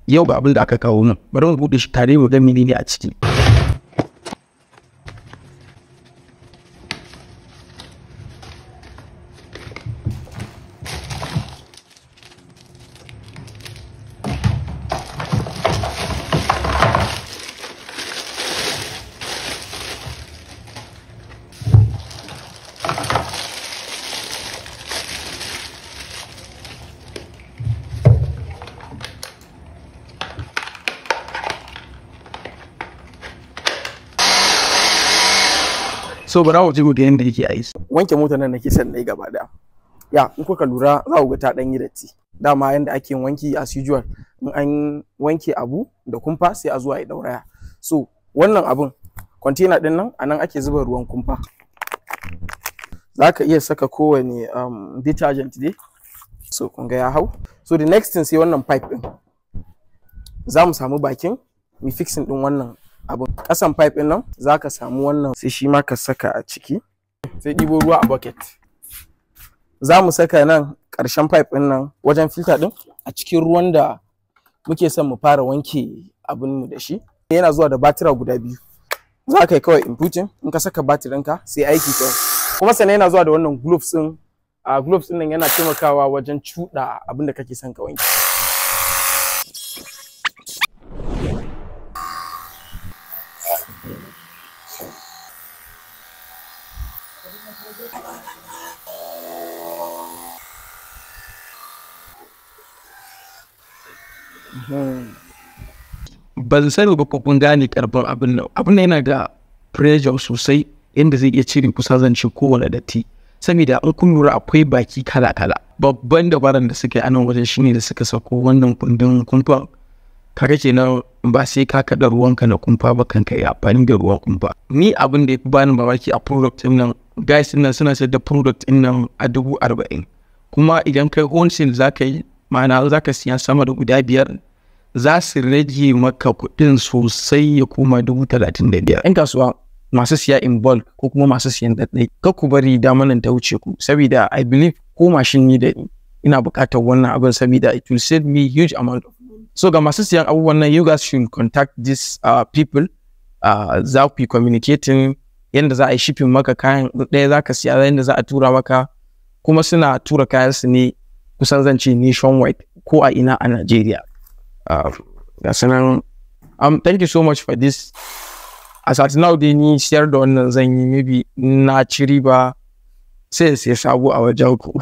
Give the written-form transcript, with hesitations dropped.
yau ga abin da aka kawo nan, bari mu buɗe shi tare mu ga menene a ciki. So bara mu je mu ga yanda yake aiki. Wanke motar nan nake son nayi gaba daya. Ya, in kuka lura za ku ga ta dan yi datti. Dama yanda ake yin wanki as usual, in an wanke abu da kumfa sai a zo a yi dauraya. So wannan abun container din nan anan ake zuba ruwan kumfa. Zaka iya saka kowane detergent dai. So kun ga ya hau. So the next thing sai wannan pipe din. Za mu samu bakin mu fixing din wannan abun. Kasan pipe din nan zaka samu wannan sai shi ma ka saka a ciki. Sai ɗibo ruwa a bucket. Za mu saka nan ƙarshen pipe din nan wajen filter din a cikin ruwan da muke son mu fara wanke abun mu da shi. Yana zuwa da batira guda biyu. Za ka yi kawai inputing, in ka saka batirinka sai aiki kawai. Kuma sannan yana zuwa da wannan gloves din. Gloves din nan yana taimakawa wajen cuɗa abin da kake son ka wanke. Ban sani ba ko kun gane karfin abin nan. Abin nan yana da pressure sosai inda zai iya cire kusa zance kowane datti. Saboda in kun lura akwai baki kala-kala. Babban dabaran da suka yi a nan wajen shine da suka sako wannan kundin kumfa. Kaga kenan ba sai ka kaɗa ruwanka na kumfa ba kan kai amfani da ruwan kumfa. Ni abin da ya fi bani mamaki a product din nan, guys din nan suna sayar da product din nan a 40,000. Kuma idan kai wholesale za ka yi, ma'ana za ka siya sama da guda 5, za su rage maka kuɗin sosai ya koma 35,000. 'Yan kasuwa masu siya in bulk ko kuma masu siyan ɗaɗɗai, kar ku bari damanan ta wuce ku, saboda I believe ko mashin ni da ina buƙatar wannan abin saboda it will save me huge amount of money. So ga masu siyan abubuwan nan, you guys should contact these people. Za ku yi communicating yadda za a yi shipping maka kayan ɗaya za ka siya, yadda za a tura maka, kuma suna tura kayan su ne kusan zance nationwide ko a ina a Nigeria. Thank you so much for this. As at now dai ni siyar da wannan zan yi, maybe na ci riba sai sabo a wajen ku.